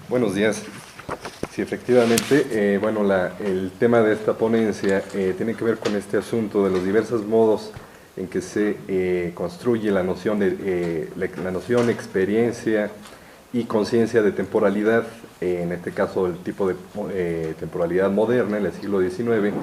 Buenos días. Sí, efectivamente, el tema de esta ponencia tiene que ver con este asunto de los diversos modos en que se construye la noción de la noción, experiencia y conciencia de temporalidad, en este caso el tipo de temporalidad moderna en el siglo XIX,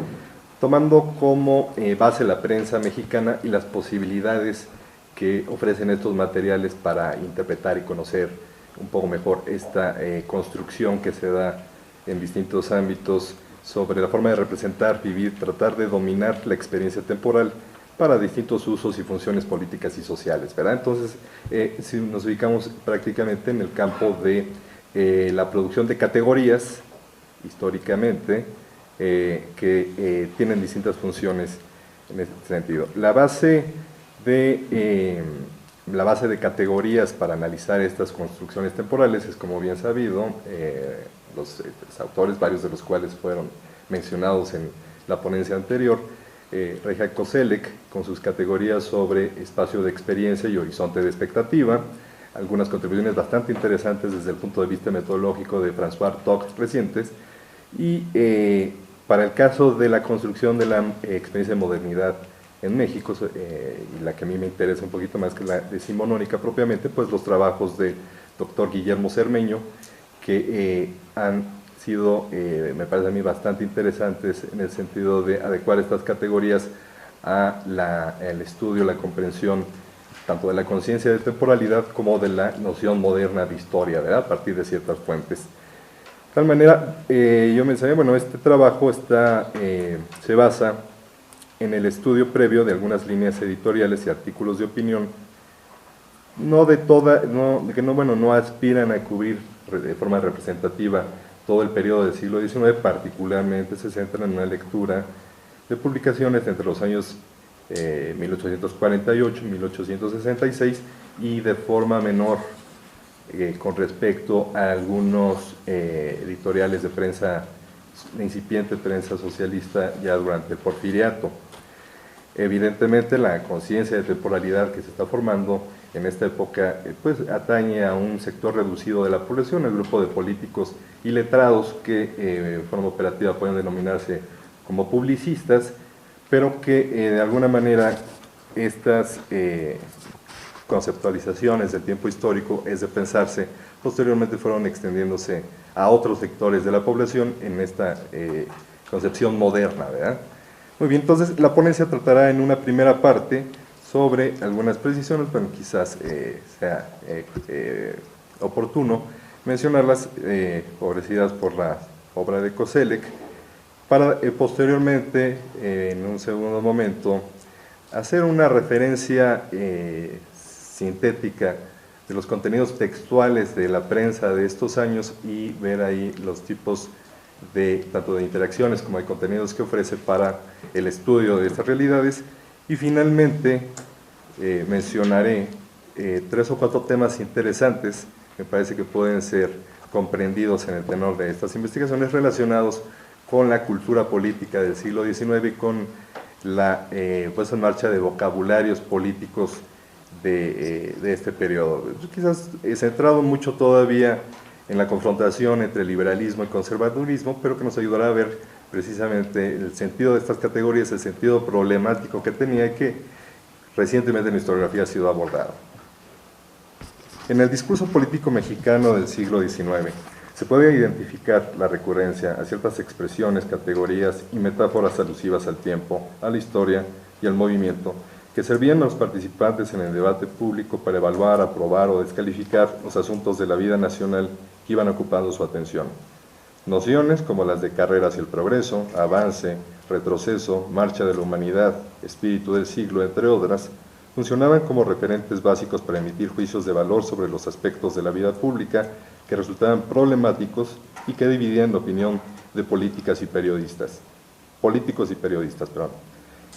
tomando como base la prensa mexicana y las posibilidades que ofrecen estos materiales para interpretar y conocer un poco mejor esta construcción que se da en distintos ámbitos sobre la forma de representar, vivir, tratar de dominar la experiencia temporal para distintos usos y funciones políticas y sociales, ¿verdad? Entonces, si nos ubicamos prácticamente en el campo de la producción de categorías, históricamente, que tienen distintas funciones en este sentido. La base de categorías para analizar estas construcciones temporales es, como bien sabido, los autores, varios de los cuales fueron mencionados en la ponencia anterior, Reja Koselleck, con sus categorías sobre espacio de experiencia y horizonte de expectativa, algunas contribuciones bastante interesantes desde el punto de vista metodológico de François Hartog recientes, y para el caso de la construcción de la experiencia de modernidad en México, y la que a mí me interesa un poquito más que la decimonónica propiamente, pues los trabajos del doctor Guillermo Cermeño, que han sido, me parece a mí, bastante interesantes en el sentido de adecuar estas categorías al estudio, la comprensión tanto de la conciencia de temporalidad como de la noción moderna de historia, ¿verdad?, a partir de ciertas fuentes. De tal manera, yo mencioné, bueno, este trabajo se basa en el estudio previo de algunas líneas editoriales y artículos de opinión, que no aspiran a cubrir de forma representativa todo el periodo del siglo XIX, particularmente se centran en una lectura de publicaciones entre los años 1848 y 1866, y de forma menor con respecto a algunos editoriales de prensa, de incipiente prensa socialista ya durante el Porfiriato. Evidentemente, la conciencia de temporalidad que se está formando en esta época pues atañe a un sector reducido de la población, el grupo de políticos y letrados que de forma operativa pueden denominarse como publicistas, pero que de alguna manera estas conceptualizaciones del tiempo histórico, es de pensarse, posteriormente fueron extendiéndose a otros sectores de la población en esta concepción moderna, ¿verdad? Muy bien, entonces la ponencia tratará en una primera parte sobre algunas precisiones, bueno, quizás sea oportuno mencionarlas, favorecidas por la obra de Koselleck, para posteriormente, en un segundo momento, hacer una referencia sintética de los contenidos textuales de la prensa de estos años y ver ahí los tipos tanto de interacciones como de contenidos que ofrece para el estudio de estas realidades. Y finalmente mencionaré 3 o 4 temas interesantes, me parece que pueden ser comprendidos en el tenor de estas investigaciones, relacionados con la cultura política del siglo XIX y con la puesta en marcha de vocabularios políticos de este periodo. Quizás centrado mucho todavía en la confrontación entre liberalismo y conservadurismo, pero que nos ayudará a ver precisamente el sentido de estas categorías, el sentido problemático que tenía y que recientemente en la historiografía ha sido abordado. En el discurso político mexicano del siglo XIX se puede identificar la recurrencia a ciertas expresiones, categorías y metáforas alusivas al tiempo, a la historia y al movimiento, que servían a los participantes en el debate público para evaluar, aprobar o descalificar los asuntos de la vida nacional que iban ocupando su atención. Nociones como las de carrera hacia el progreso, avance, retroceso, marcha de la humanidad, espíritu del siglo, entre otras, funcionaban como referentes básicos para emitir juicios de valor sobre los aspectos de la vida pública que resultaban problemáticos y que dividían la opinión de políticos y periodistas.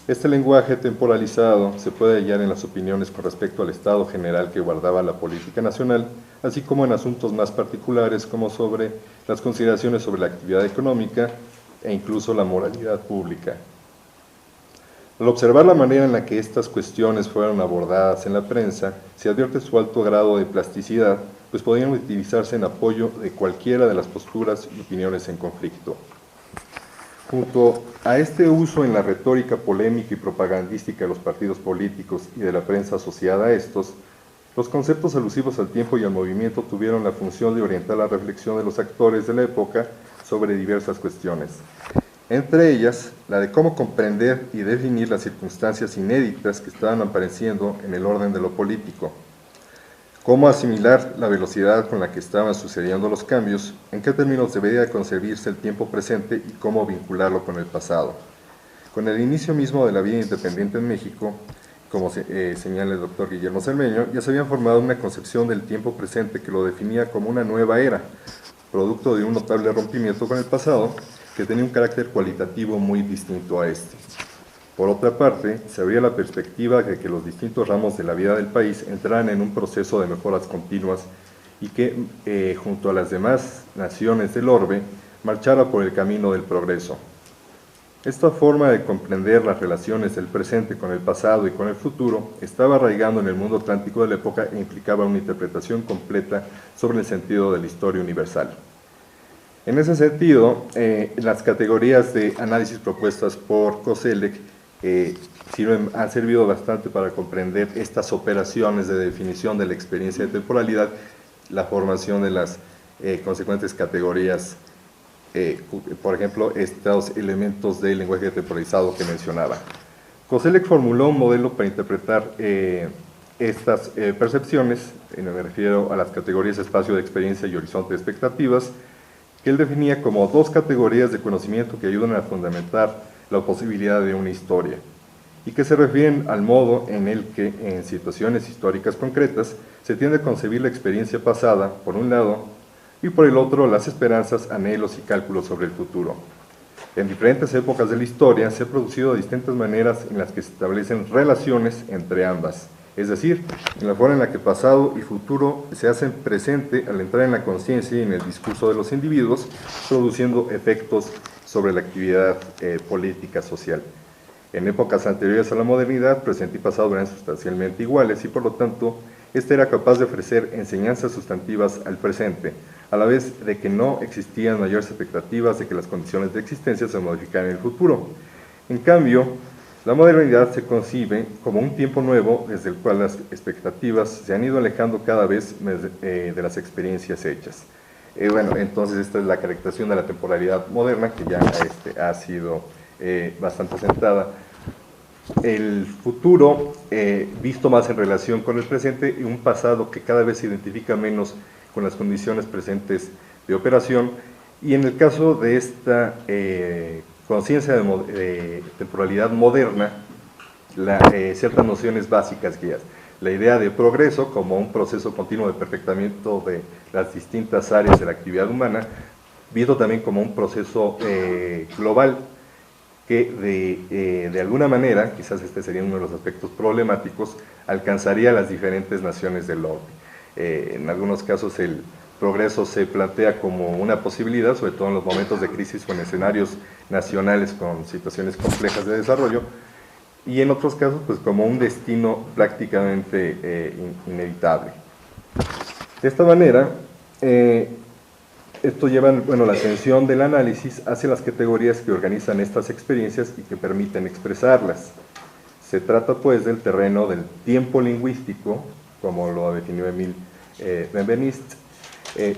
Este lenguaje temporalizado se puede hallar en las opiniones con respecto al estado general que guardaba la política nacional, así como en asuntos más particulares como sobre las consideraciones sobre la actividad económica e incluso la moralidad pública. Al observar la manera en la que estas cuestiones fueron abordadas en la prensa, se advierte su alto grado de plasticidad, pues podían utilizarse en apoyo de cualquiera de las posturas y opiniones en conflicto. Junto a este uso en la retórica polémica y propagandística de los partidos políticos y de la prensa asociada a estos, los conceptos alusivos al tiempo y al movimiento tuvieron la función de orientar la reflexión de los actores de la época sobre diversas cuestiones. Entre ellas, la de cómo comprender y definir las circunstancias inéditas que estaban apareciendo en el orden de lo político, cómo asimilar la velocidad con la que estaban sucediendo los cambios, en qué términos debería concebirse el tiempo presente y cómo vincularlo con el pasado. Con el inicio mismo de la vida independiente en México, como señala el doctor Guillermo Cermeño, ya se había formado una concepción del tiempo presente que lo definía como una nueva era, producto de un notable rompimiento con el pasado, que tenía un carácter cualitativo muy distinto a este. Por otra parte, se abría la perspectiva de que los distintos ramos de la vida del país entraran en un proceso de mejoras continuas y que, junto a las demás naciones del orbe, marchara por el camino del progreso. Esta forma de comprender las relaciones del presente con el pasado y con el futuro estaba arraigando en el mundo atlántico de la época e implicaba una interpretación completa sobre el sentido de la historia universal. En ese sentido, las categorías de análisis propuestas por Koselleck han servido bastante para comprender estas operaciones de definición de la experiencia de temporalidad, la formación de las consecuentes categorías, por ejemplo, estos elementos del lenguaje temporalizado que mencionaba. Koselleck formuló un modelo para interpretar estas percepciones, me refiero a las categorías espacio de experiencia y horizonte de expectativas, que él definía como dos categorías de conocimiento que ayudan a fundamentar la posibilidad de una historia, y que se refieren al modo en el que, en situaciones históricas concretas, se tiende a concebir la experiencia pasada, por un lado, y por el otro, las esperanzas, anhelos y cálculos sobre el futuro. En diferentes épocas de la historia se han producido distintas maneras en las que se establecen relaciones entre ambas, es decir, en la forma en la que pasado y futuro se hacen presente al entrar en la conciencia y en el discurso de los individuos, produciendo efectos sobre la actividad política social. En épocas anteriores a la modernidad, presente y pasado eran sustancialmente iguales y por lo tanto, este era capaz de ofrecer enseñanzas sustantivas al presente, a la vez de que no existían mayores expectativas de que las condiciones de existencia se modificaran en el futuro. En cambio, la modernidad se concibe como un tiempo nuevo desde el cual las expectativas se han ido alejando cada vez de las experiencias hechas. Bueno, entonces esta es la caracterización de la temporalidad moderna que ya ha sido bastante sentada. El futuro visto más en relación con el presente y un pasado que cada vez se identifica menos con las condiciones presentes de operación, y en el caso de esta conciencia de temporalidad moderna, ciertas nociones básicas guías. La idea de progreso como un proceso continuo de perfectamiento de las distintas áreas de la actividad humana, visto también como un proceso global que de alguna manera, quizás este sería uno de los aspectos problemáticos, alcanzaría a las diferentes naciones del orbe. En algunos casos el progreso se plantea como una posibilidad, sobre todo en los momentos de crisis o en escenarios nacionales con situaciones complejas de desarrollo, y en otros casos pues como un destino prácticamente inevitable. De esta manera, esto lleva la atención del análisis hacia las categorías que organizan estas experiencias y que permiten expresarlas. Se trata pues del terreno del tiempo lingüístico, como lo definió Emile Benveniste,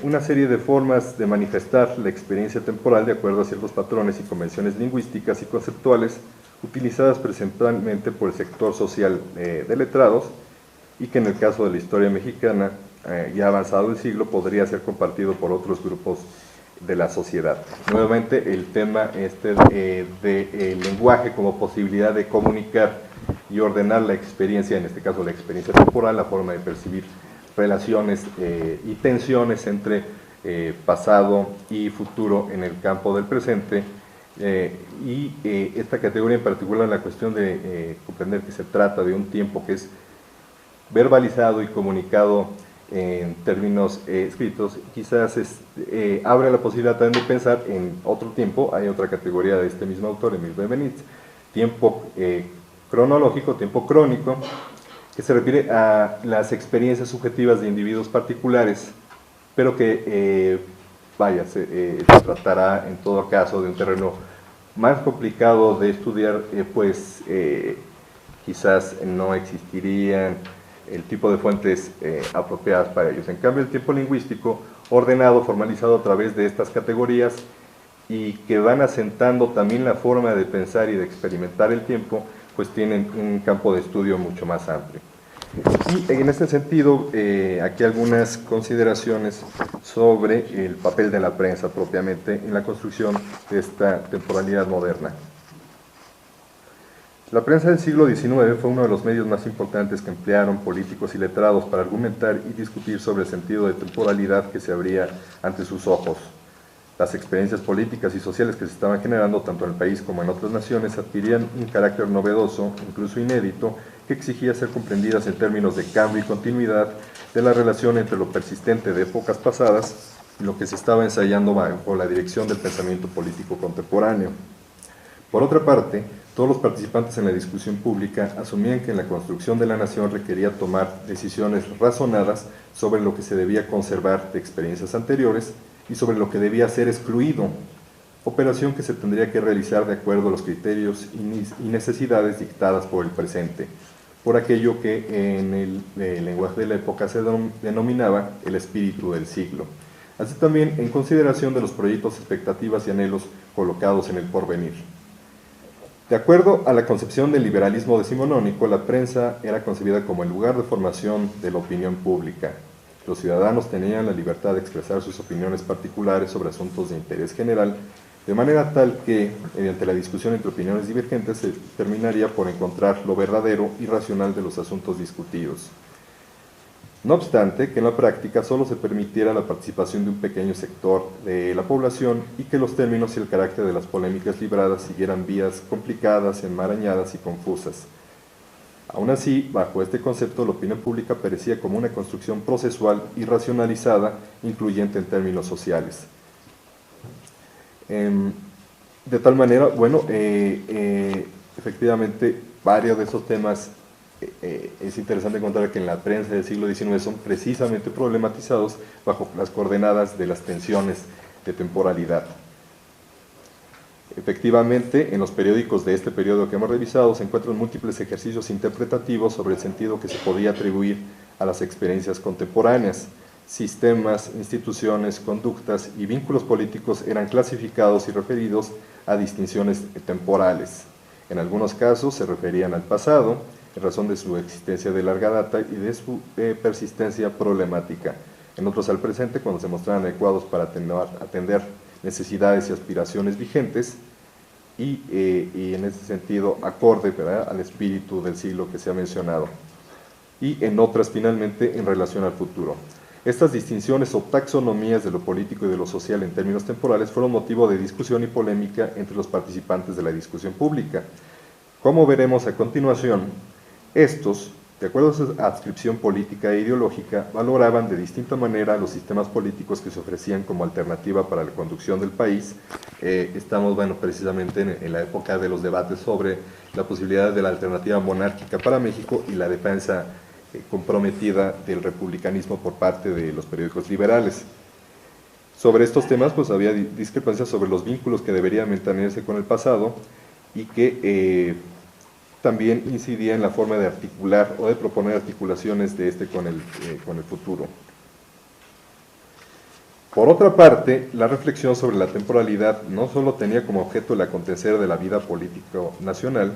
una serie de formas de manifestar la experiencia temporal de acuerdo a ciertos patrones y convenciones lingüísticas y conceptuales utilizadas principalmente por el sector social de letrados y que en el caso de la historia mexicana, ya avanzado el siglo, podría ser compartido por otros grupos de la sociedad. Nuevamente el tema del lenguaje como posibilidad de comunicar y ordenar la experiencia, en este caso la experiencia temporal, la forma de percibir relaciones y tensiones entre pasado y futuro en el campo del presente, Esta categoría en particular, la cuestión de comprender que se trata de un tiempo que es verbalizado y comunicado en términos escritos, quizás abre la posibilidad también de pensar en otro tiempo. Hay otra categoría de este mismo autor, Emil Benveniste, tiempo cronológico, tiempo crónico, que se refiere a las experiencias subjetivas de individuos particulares, pero que, se tratará en todo caso de un terreno más complicado de estudiar, pues quizás no existirían el tipo de fuentes apropiadas para ellos. En cambio, el tiempo lingüístico, ordenado, formalizado a través de estas categorías y que van asentando también la forma de pensar y de experimentar el tiempo, pues tienen un campo de estudio mucho más amplio. Y en este sentido, aquí algunas consideraciones sobre el papel de la prensa propiamente en la construcción de esta temporalidad moderna. La prensa del siglo XIX fue uno de los medios más importantes que emplearon políticos y letrados para argumentar y discutir sobre el sentido de temporalidad que se abría ante sus ojos. Las experiencias políticas y sociales que se estaban generando tanto en el país como en otras naciones adquirían un carácter novedoso, incluso inédito, que exigía ser comprendidas en términos de cambio y continuidad de la relación entre lo persistente de épocas pasadas y lo que se estaba ensayando bajo la dirección del pensamiento político contemporáneo. Por otra parte, todos los participantes en la discusión pública asumían que en la construcción de la nación requería tomar decisiones razonadas sobre lo que se debía conservar de experiencias anteriores y sobre lo que debía ser excluido, operación que se tendría que realizar de acuerdo a los criterios y necesidades dictadas por el presente, por aquello que en el lenguaje de la época se denominaba el espíritu del siglo, así también en consideración de los proyectos, expectativas y anhelos colocados en el porvenir. De acuerdo a la concepción del liberalismo decimonónico, la prensa era concebida como el lugar de formación de la opinión pública. Los ciudadanos tenían la libertad de expresar sus opiniones particulares sobre asuntos de interés general, de manera tal que, mediante la discusión entre opiniones divergentes, se terminaría por encontrar lo verdadero y racional de los asuntos discutidos. No obstante, que en la práctica solo se permitiera la participación de un pequeño sector de la población y que los términos y el carácter de las polémicas libradas siguieran vías complicadas, enmarañadas y confusas. Aún así, bajo este concepto, la opinión pública aparecía como una construcción procesual y racionalizada, incluyente en términos sociales. De tal manera, efectivamente, varios de esos temas es interesante encontrar que en la prensa del siglo XIX son precisamente problematizados bajo las coordenadas de las tensiones de temporalidad. Efectivamente, en los periódicos de este periodo que hemos revisado se encuentran múltiples ejercicios interpretativos sobre el sentido que se podía atribuir a las experiencias contemporáneas. Sistemas, instituciones, conductas y vínculos políticos eran clasificados y referidos a distinciones temporales. En algunos casos se referían al pasado, en razón de su existencia de larga data y de su persistencia problemática. En otros al presente, cuando se mostraban adecuados para atender necesidades y aspiraciones vigentes y en ese sentido acorde, ¿verdad?, al espíritu del siglo que se ha mencionado. Y en otras, finalmente, en relación al futuro. Estas distinciones o taxonomías de lo político y de lo social en términos temporales fueron motivo de discusión y polémica entre los participantes de la discusión pública. Como veremos a continuación, estos, de acuerdo a su adscripción política e ideológica, valoraban de distinta manera los sistemas políticos que se ofrecían como alternativa para la conducción del país. Estamos, precisamente en la época de los debates sobre la posibilidad de la alternativa monárquica para México y la defensa comprometida del republicanismo por parte de los periódicos liberales. Sobre estos temas, pues había discrepancias sobre los vínculos que deberían mantenerse con el pasado y que también incidía en la forma de articular o de proponer articulaciones de este con el futuro. Por otra parte, la reflexión sobre la temporalidad no solo tenía como objeto el acontecer de la vida política nacional,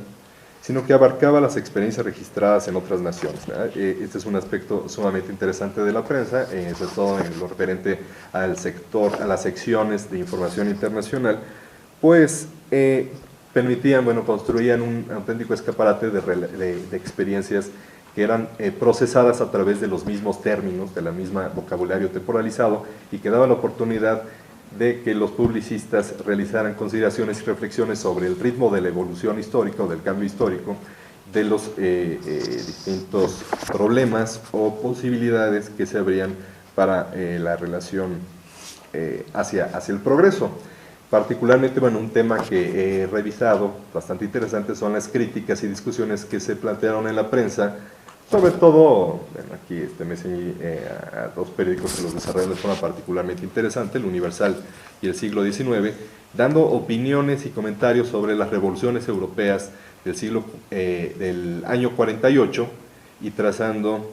sino que abarcaba las experiencias registradas en otras naciones, ¿verdad? Este es un aspecto sumamente interesante de la prensa, sobre todo en lo referente al sector, a las secciones de información internacional, pues permitían, construían un auténtico escaparate de experiencias que eran procesadas a través de los mismos términos, de la misma vocabulario temporalizado, y que daba la oportunidad de que los publicistas realizaran consideraciones y reflexiones sobre el ritmo de la evolución histórica o del cambio histórico, de los distintos problemas o posibilidades que se abrían para la relación hacia el progreso. Particularmente, bueno, un tema que he revisado, bastante interesante, son las críticas y discusiones que se plantearon en la prensa, sobre todo, bueno, aquí me ceñí a dos periódicos que los desarrollaron de forma particularmente interesante, El Universal y El Siglo XIX, dando opiniones y comentarios sobre las revoluciones europeas del año 48 y trazando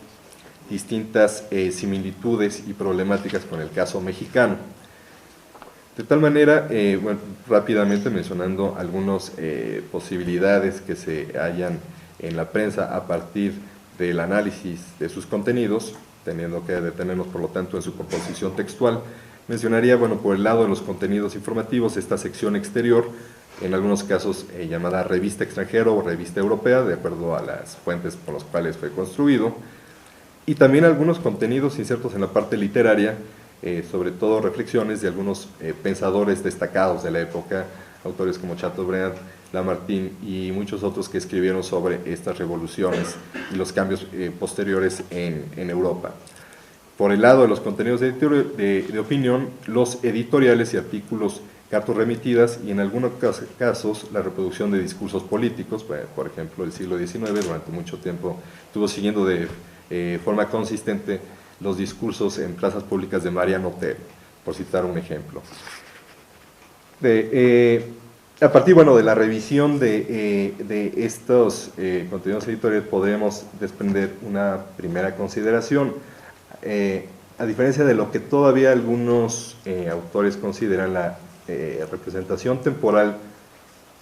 distintas similitudes y problemáticas con el caso mexicano. De tal manera, bueno, rápidamente mencionando algunas posibilidades que se hallan en la prensa a partir del análisis de sus contenidos, teniendo que detenernos por lo tanto en su composición textual, mencionaría, bueno, por el lado de los contenidos informativos, esta sección exterior, en algunos casos llamada revista extranjera o revista europea, de acuerdo a las fuentes con las cuales fue construido, y también algunos contenidos insertos en la parte literaria, sobre todo reflexiones de algunos pensadores destacados de la época, autores como Chateaubriand, Lamartine y muchos otros que escribieron sobre estas revoluciones y los cambios posteriores en Europa. Por el lado de los contenidos de opinión, los editoriales y artículos, cartas remitidas y en algunos casos la reproducción de discursos políticos. Por ejemplo, el siglo XIX durante mucho tiempo estuvo siguiendo de forma consistente los discursos en plazas públicas de Mariano Otero, por citar un ejemplo. A partir, bueno, de la revisión de estos contenidos editoriales podremos desprender una primera consideración. A diferencia de lo que todavía algunos autores consideran, la representación temporal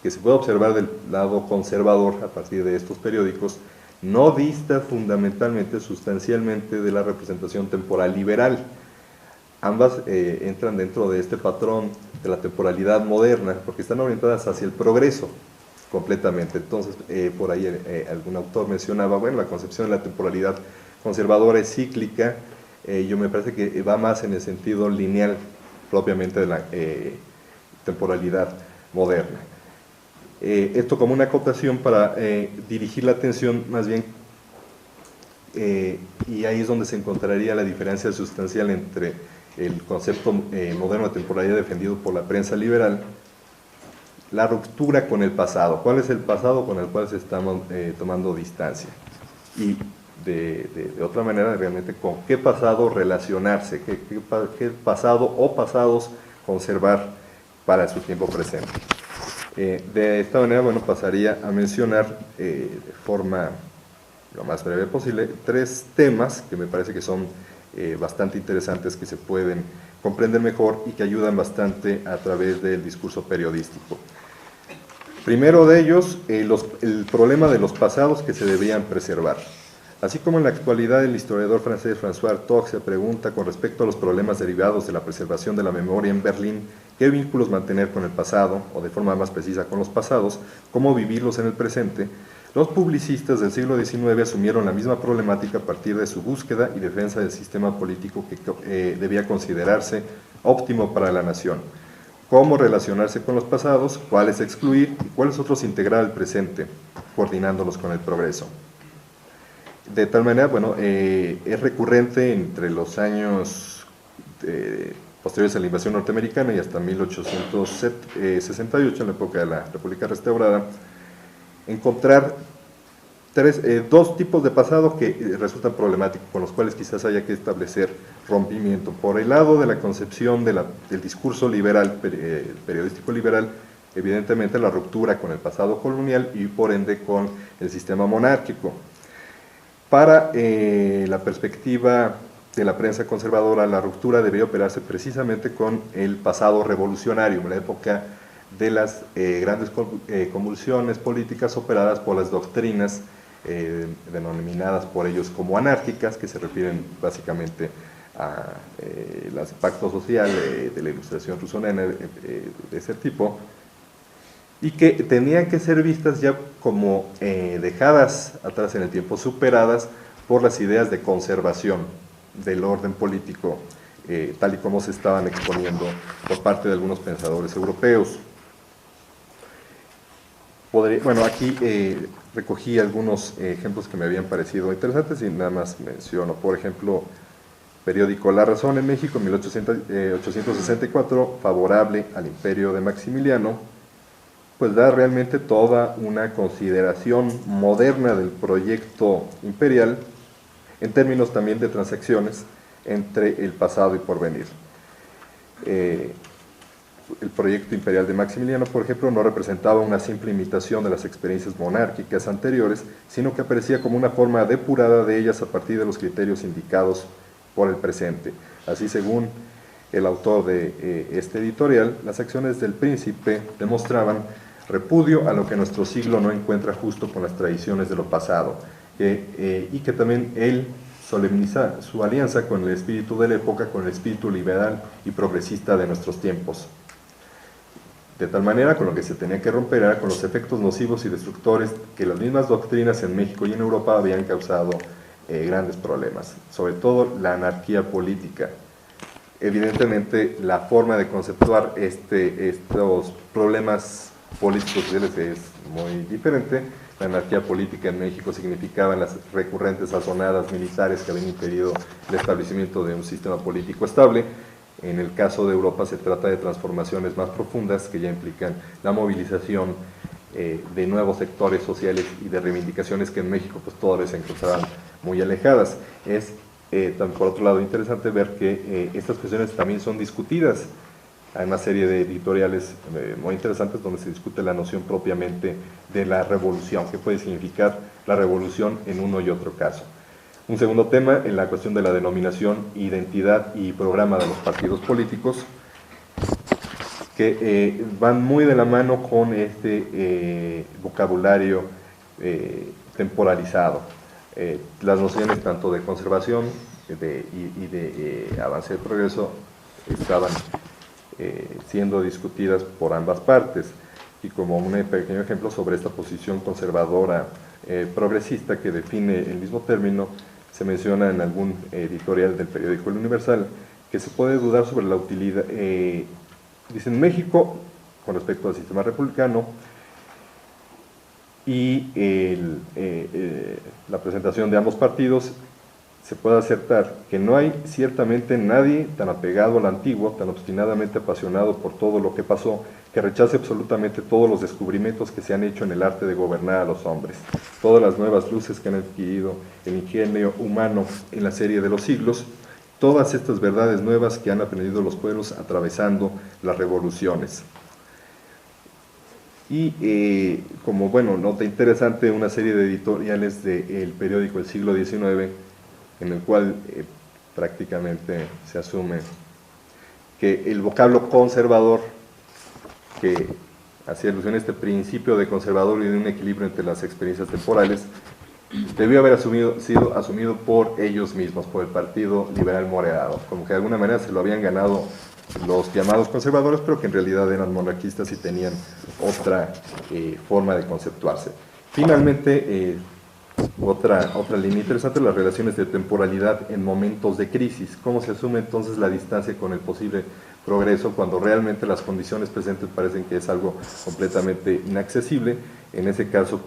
que se puede observar del lado conservador a partir de estos periódicos no dista fundamentalmente, sustancialmente, de la representación temporal liberal. Ambas entran dentro de este patrón de la temporalidad moderna, porque están orientadas hacia el progreso completamente. Entonces, por ahí algún autor mencionaba, bueno, la concepción de la temporalidad conservadora es cíclica. Yo me parece que va más en el sentido lineal propiamente de la temporalidad moderna. Esto como una acotación para dirigir la atención más bien, y ahí es donde se encontraría la diferencia sustancial entre el concepto moderno de temporalidad defendido por la prensa liberal, la ruptura con el pasado. ¿Cuál es el pasado con el cual se está tomando distancia? Y de otra manera, realmente, con qué pasado relacionarse, qué pasado o pasados conservar para su tiempo presente. De esta manera, bueno, pasaría a mencionar de forma lo más breve posible 3 temas que me parece que son bastante interesantes, que se pueden comprender mejor y que ayudan bastante a través del discurso periodístico. Primero de ellos, el problema de los pasados que se debían preservar. Así como en la actualidad el historiador francés François Hartog se pregunta con respecto a los problemas derivados de la preservación de la memoria en Berlín, qué vínculos mantener con el pasado, o de forma más precisa con los pasados, cómo vivirlos en el presente, los publicistas del siglo XIX asumieron la misma problemática a partir de su búsqueda y defensa del sistema político que debía considerarse óptimo para la nación. Cómo relacionarse con los pasados, cuáles excluir y cuáles otros integrar al presente, coordinándolos con el progreso. De tal manera, bueno, es recurrente entre los años posteriores a la invasión norteamericana y hasta 1868, en la época de la República Restaurada, encontrar 2 tipos de pasado que resultan problemáticos, con los cuales quizás haya que establecer rompimiento. Por el lado de la concepción del discurso liberal, periodístico liberal, evidentemente la ruptura con el pasado colonial y por ende con el sistema monárquico. Para la perspectiva de la prensa conservadora, la ruptura debería operarse precisamente con el pasado revolucionario, en la época de las grandes convulsiones políticas operadas por las doctrinas denominadas por ellos como anárquicas, que se refieren básicamente a los pactos sociales de la ilustración rusoniana de ese tipo, y que tenían que ser vistas ya como dejadas atrás en el tiempo, superadas por las ideas de conservación del orden político tal y como se estaban exponiendo por parte de algunos pensadores europeos. Bueno, aquí recogí algunos ejemplos que me habían parecido interesantes y nada más menciono. Por ejemplo, periódico La Razón en México, 1864, favorable al imperio de Maximiliano, pues da realmente toda una consideración moderna del proyecto imperial en términos también de transacciones entre el pasado y porvenir. El proyecto imperial de Maximiliano, por ejemplo, no representaba una simple imitación de las experiencias monárquicas anteriores, sino que aparecía como una forma depurada de ellas a partir de los criterios indicados por el presente. Así, según el autor de este editorial, las acciones del príncipe demostraban repudio a lo que nuestro siglo no encuentra justo con las tradiciones de lo pasado, y que también él solemniza su alianza con el espíritu de la época, con el espíritu liberal y progresista de nuestros tiempos. De tal manera, con lo que se tenía que romper era con los efectos nocivos y destructores que las mismas doctrinas en México y en Europa habían causado grandes problemas, sobre todo la anarquía política. Evidentemente, la forma de conceptuar estos problemas políticos sociales es muy diferente. La anarquía política en México significaban las recurrentes azonadas militares que habían impedido el establecimiento de un sistema político estable. En el caso de Europa se trata de transformaciones más profundas que ya implican la movilización de nuevos sectores sociales y de reivindicaciones que en México pues todavía se encontraban muy alejadas. Es por otro lado interesante ver que estas cuestiones también son discutidas. Hay una serie de editoriales muy interesantes donde se discute la noción propiamente de la revolución, qué puede significar la revolución en uno y otro caso. Un segundo tema en la cuestión de la denominación, identidad y programa de los partidos políticos, que van muy de la mano con este vocabulario temporalizado. Las nociones tanto de conservación y de avance y progreso estaban siendo discutidas por ambas partes, y como un pequeño ejemplo sobre esta posición conservadora progresista que define el mismo término, se menciona en algún editorial del periódico El Universal que se puede dudar sobre la utilidad. Dicen México, con respecto al sistema republicano y la presentación de ambos partidos, se puede acertar que no hay ciertamente nadie tan apegado al antiguo, tan obstinadamente apasionado por todo lo que pasó, que rechace absolutamente todos los descubrimientos que se han hecho en el arte de gobernar a los hombres, todas las nuevas luces que han adquirido el ingenio humano en la serie de los siglos, todas estas verdades nuevas que han aprendido los pueblos atravesando las revoluciones. Y como nota interesante, una serie de editoriales del periódico El Siglo XIX, en el cual prácticamente se asume que el vocablo conservador, que hacía alusión a este principio de conservador y de un equilibrio entre las experiencias temporales, debió haber sido asumido por ellos mismos, por el Partido Liberal Moderado, como que de alguna manera se lo habían ganado los llamados conservadores, pero que en realidad eran monarquistas y tenían otra forma de conceptuarse. Finalmente, otra línea interesante, las relaciones de temporalidad en momentos de crisis. ¿Cómo se asume entonces la distancia con el posible progreso cuando realmente las condiciones presentes parecen que es algo completamente inaccesible? En ese caso,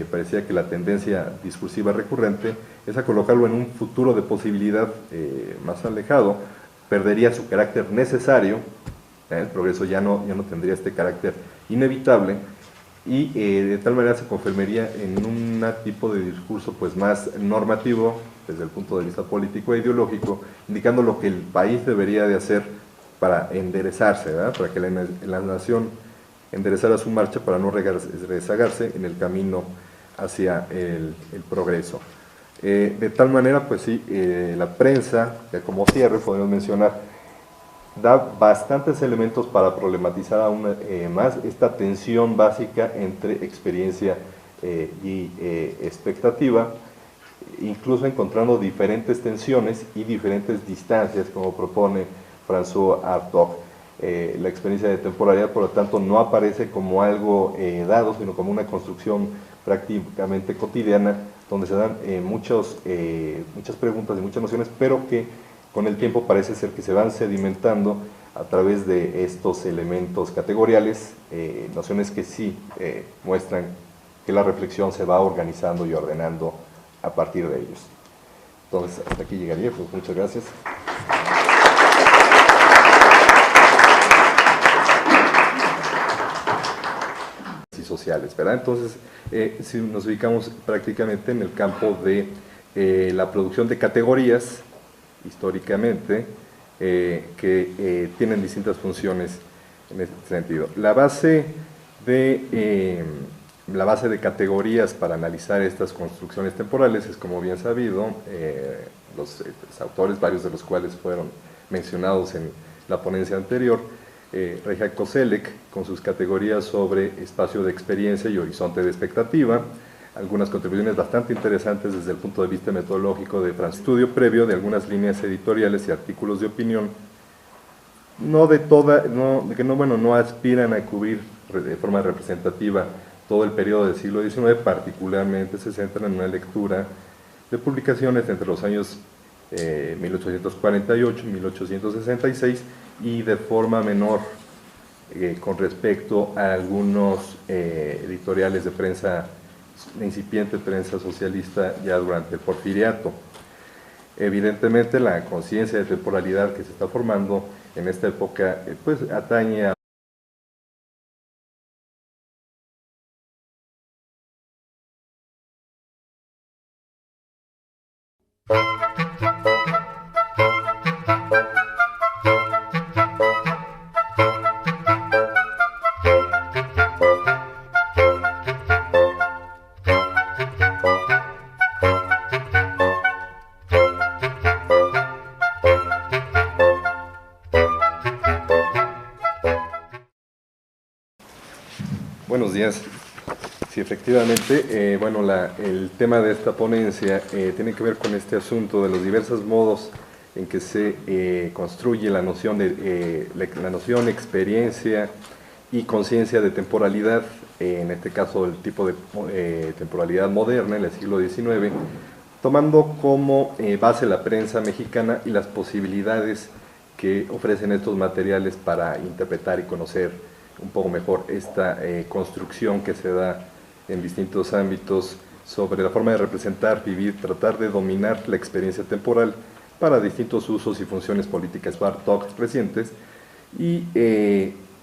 parecía que la tendencia discursiva recurrente es a colocarlo en un futuro de posibilidad más alejado, perdería su carácter necesario, el progreso ya no tendría este carácter inevitable, y de tal manera se confirmaría en un tipo de discurso pues más normativo desde el punto de vista político e ideológico, indicando lo que el país debería de hacer para enderezarse, ¿verdad? Para que la nación enderezara su marcha para no rezagarse en el camino hacia el progreso. De tal manera, pues sí, la prensa, que como cierre podemos mencionar, da bastantes elementos para problematizar aún más esta tensión básica entre experiencia y expectativa, incluso encontrando diferentes tensiones y diferentes distancias, como propone François Hartog. La experiencia de temporalidad, por lo tanto, no aparece como algo dado, sino como una construcción prácticamente cotidiana, donde se dan muchas preguntas y muchas nociones, pero que con el tiempo parece ser que se van sedimentando a través de estos elementos categoriales, nociones que sí muestran que la reflexión se va organizando y ordenando a partir de ellos. Entonces, hasta aquí llegaría, pues muchas gracias. Y sociales, ¿verdad? Entonces, si nos ubicamos prácticamente en el campo de la producción de categorías, históricamente, que tienen distintas funciones en este sentido. La base de categorías para analizar estas construcciones temporales es, como bien sabido, los autores, varios de los cuales fueron mencionados en la ponencia anterior, Reja Koselleck, con sus categorías sobre espacio de experiencia y horizonte de expectativa, algunas contribuciones bastante interesantes desde el punto de vista metodológico de estudio previo de algunas líneas editoriales y artículos de opinión, no aspiran a cubrir de forma representativa todo el periodo del siglo XIX, particularmente se centran en una lectura de publicaciones entre los años 1848 y 1866 y de forma menor con respecto a algunos editoriales de prensa, de incipiente prensa socialista ya durante el porfiriato. Evidentemente la conciencia de temporalidad que se está formando en esta época pues atañe a Buenos días. Sí, efectivamente, el tema de esta ponencia tiene que ver con este asunto de los diversos modos en que se construye la noción de experiencia y conciencia de temporalidad, en este caso el tipo de temporalidad moderna en el siglo XIX, tomando como base la prensa mexicana y las posibilidades que ofrecen estos materiales para interpretar y conocer un poco mejor esta construcción que se da en distintos ámbitos sobre la forma de representar, vivir, tratar de dominar la experiencia temporal para distintos usos y funciones políticas Bartók recientes, y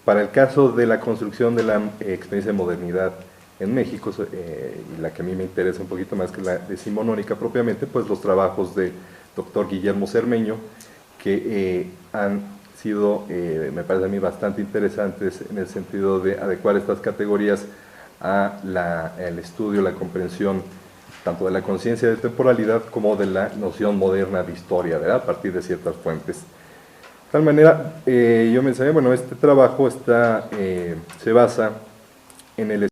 para el caso de la construcción de la experiencia de modernidad en México, y la que a mí me interesa un poquito más que la decimonónica propiamente, pues los trabajos de doctor Guillermo Cermeño, que han sido, me parece a mí, bastante interesantes en el sentido de adecuar estas categorías al estudio, la comprensión tanto de la conciencia de temporalidad como de la noción moderna de historia, ¿verdad?, a partir de ciertas fuentes. De tal manera, yo mencioné, bueno, este trabajo se basa en el